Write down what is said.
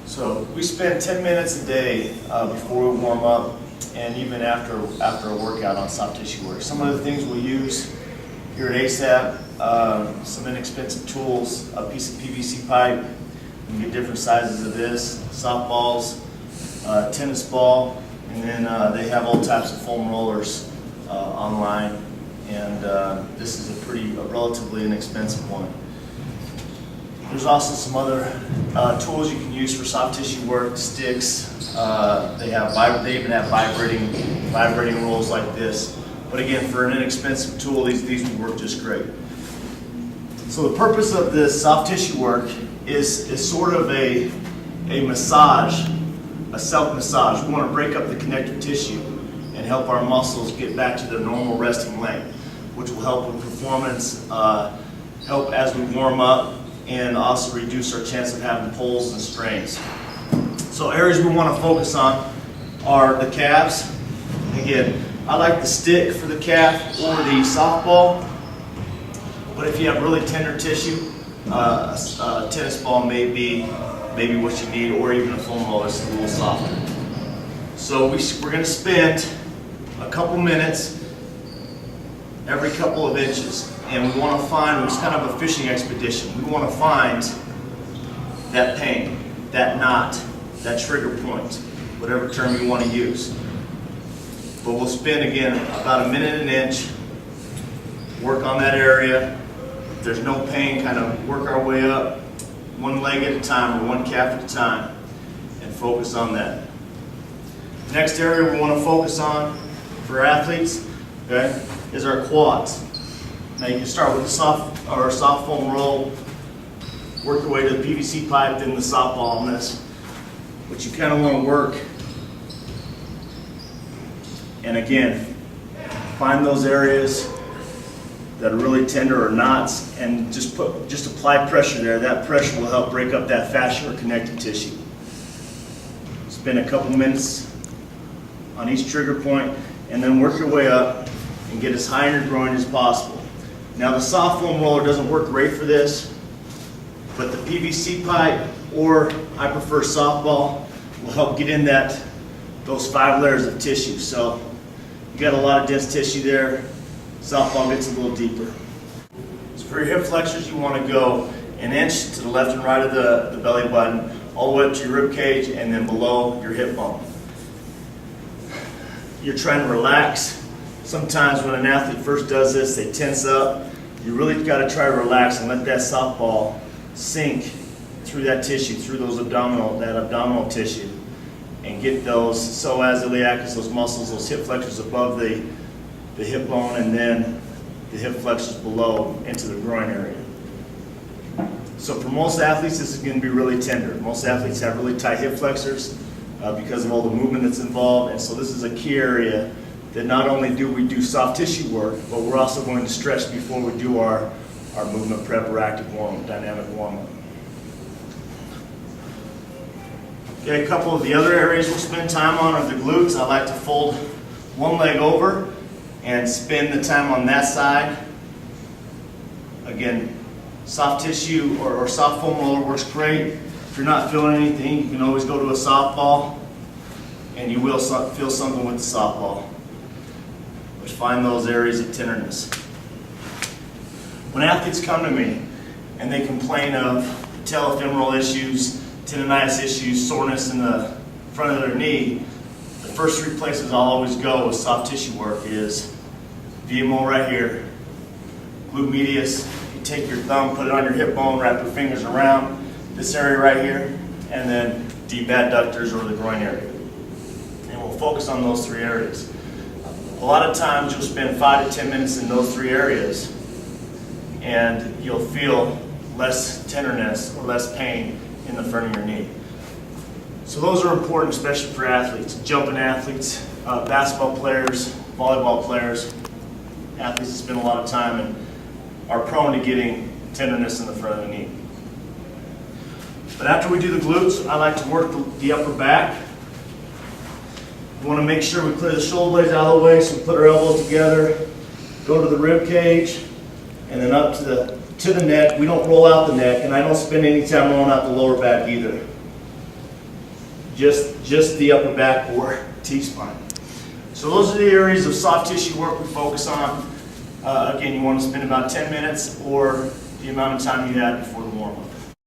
So we spend 10 minutes a day before we warm up and even after a workout on soft tissue work. Some of the things we'll use here at ASAP, some inexpensive tools, a piece of PVC pipe. You can get different sizes of this, softballs, tennis ball, and then they have all types of foam rollers online, and this is a relatively inexpensive one. There's also some other tools you can use for soft tissue work, sticks. They even have vibrating rolls like this. But again, for an inexpensive tool, these would work just great. So the purpose of this soft tissue work is sort of a massage, a self-massage. We want to break up the connective tissue and help our muscles get back to their normal resting length, which will help with performance, help as we warm up, and also reduce our chance of having pulls and strains. So areas we want to focus on are the calves. Again, I like the stick for the calf or the softball, but if you have really tender tissue, a tennis ball may be what you need, or even a foam roller is a little softer. So we're going to spend a couple minutes every couple of inches, and we want to find, it's kind of a fishing expedition, we want to find that pain, that knot, that trigger point, whatever term you want to use. But we'll spend, again, about a minute an inch, work on that area. If there's no pain, kind of work our way up, one leg at a time or one calf at a time, and focus on that. The next area we want to focus on for athletes, okay, is our quads. Now you can start with the soft foam roll, work your way to the PVC pipe, then the softball on this. But you kind of want to work, and again, find those areas that are really tender or knots, and just apply pressure there. That pressure will help break up that fascia or connective tissue. Spend a couple minutes on each trigger point, and then work your way up and get as high in your groin as possible. Now the soft foam roller doesn't work great for this, but the PVC pipe, or I prefer softball, will help get in those 5 layers of tissue. So you got a lot of dense tissue there. Softball gets a little deeper. So for your hip flexors, you want to go an inch to the left and right of the belly button, all the way up to your rib cage, and then below your hip bone. You're trying to relax. Sometimes when an athlete first does this, they tense up. You really got to try to relax and let that softball sink through that tissue, through that abdominal tissue, and get those psoas iliacus, those muscles, those hip flexors above the hip bone, and then the hip flexors below into the groin area. So for most athletes, this is going to be really tender. Most athletes have really tight hip flexors because of all the movement that's involved, and so this is a key area that not only do we do soft tissue work, but we're also going to stretch before we do our movement prep or active warm-up, dynamic warm-up. Okay, a couple of the other areas we'll spend time on are the glutes. I like to fold one leg over and spend the time on that side. Again, soft tissue or soft foam roller works great. If you're not feeling anything, you can always go to a softball, and you will feel something with the softball. But find those areas of tenderness. When athletes come to me and they complain of patellofemoral issues, tendonitis issues, soreness in the front of their knee, the first 3 places I'll always go with soft tissue work is VMO right here, glute medius. You take your thumb, put it on your hip bone, wrap your fingers around this area right here, and then deep adductors or the groin area. And we'll focus on those 3 areas. A lot of times you'll spend 5 to 10 minutes in those 3 areas, and you'll feel less tenderness or less pain in the front of your knee. So those are important, especially for athletes, jumping athletes, basketball players, volleyball players, athletes that spend a lot of time and are prone to getting tenderness in the front of the knee. But after we do the glutes, I like to work the upper back. We want to make sure we clear the shoulder blades out of the way, so we put our elbows together, go to the rib cage, and then up to the neck. We don't roll out the neck, and I don't spend any time rolling out the lower back either. just the upper back or T-spine. So those are the areas of soft tissue work we focus on. Again, you want to spend about 10 minutes or the amount of time you have before the warm-up.